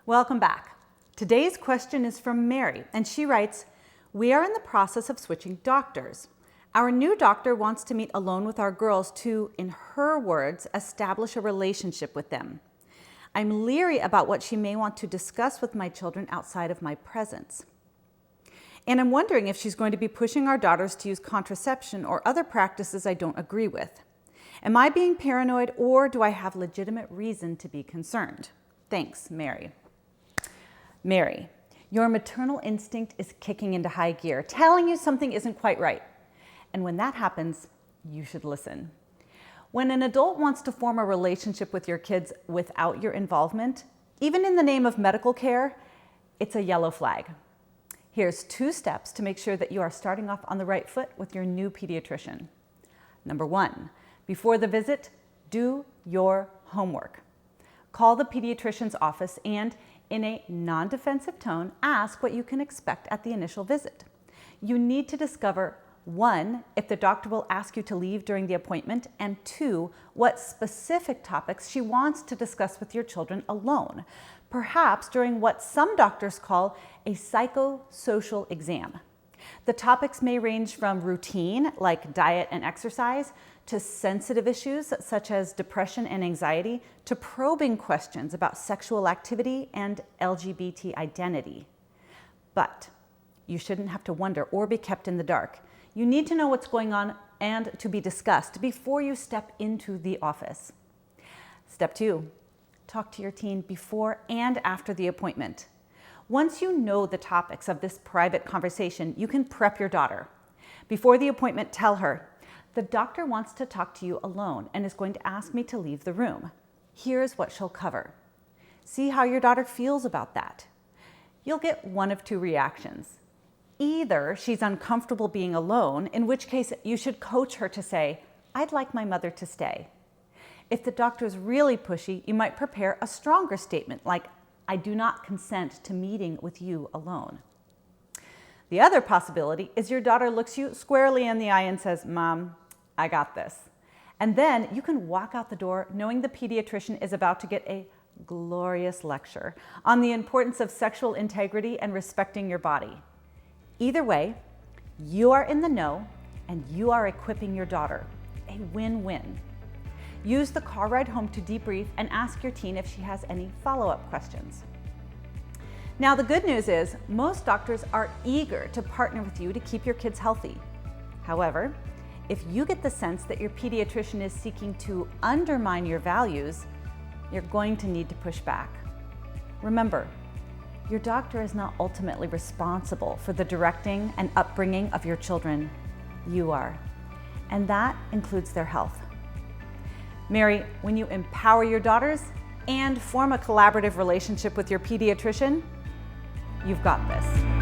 Welcome back. Today's question is from Mary, and she writes, "We are in the process of switching doctors. Our new doctor wants to meet alone with our girls to, in her words, establish a relationship with them. I'm leery about what she may want to discuss with my children outside of my presence. And I'm wondering if she's going to be pushing our daughters to use contraception or other practices I don't agree with. Am I being paranoid, or do I have legitimate reason to be concerned? Thanks, Mary." Mary, your maternal instinct is kicking into high gear, telling you something isn't quite right. And when that happens, you should listen. When an adult wants to form a relationship with your kids without your involvement, even in the name of medical care, it's a yellow flag. Here's 2 steps to make sure that you are starting off on the right foot with your new pediatrician. Number 1, before the visit, do your homework. Call the pediatrician's office and, in a non-defensive tone, ask what you can expect at the initial visit. You need to discover 1, if the doctor will ask you to leave during the appointment, and 2, what specific topics she wants to discuss with your children alone, perhaps during what some doctors call a psychosocial exam. The topics may range from routine, like diet and exercise, to sensitive issues such as depression and anxiety, to probing questions about sexual activity and LGBT identity. But you shouldn't have to wonder or be kept in the dark. You need to know what's going on and to be discussed before you step into the office. Step 2, talk to your teen before and after the appointment. Once you know the topics of this private conversation, you can prep your daughter. Before the appointment, tell her, "The doctor wants to talk to you alone and is going to ask me to leave the room. Here's what she'll cover." See how your daughter feels about that. You'll get one of 2 reactions. Either she's uncomfortable being alone, in which case you should coach her to say, "I'd like my mother to stay." If the doctor is really pushy, you might prepare a stronger statement like, "I do not consent to meeting with you alone." The other possibility is your daughter looks you squarely in the eye and says, "Mom, I got this." And then you can walk out the door knowing the pediatrician is about to get a glorious lecture on the importance of sexual integrity and respecting your body. Either way, you are in the know and you are equipping your daughter. A win-win. Use the car ride home to debrief and ask your teen if she has any follow-up questions. Now, the good news is most doctors are eager to partner with you to keep your kids healthy. However, if you get the sense that your pediatrician is seeking to undermine your values, you're going to need to push back. Remember, your doctor is not ultimately responsible for the directing and upbringing of your children. You are. And that includes their health. Mary, when you empower your daughters and form a collaborative relationship with your pediatrician, you've got this.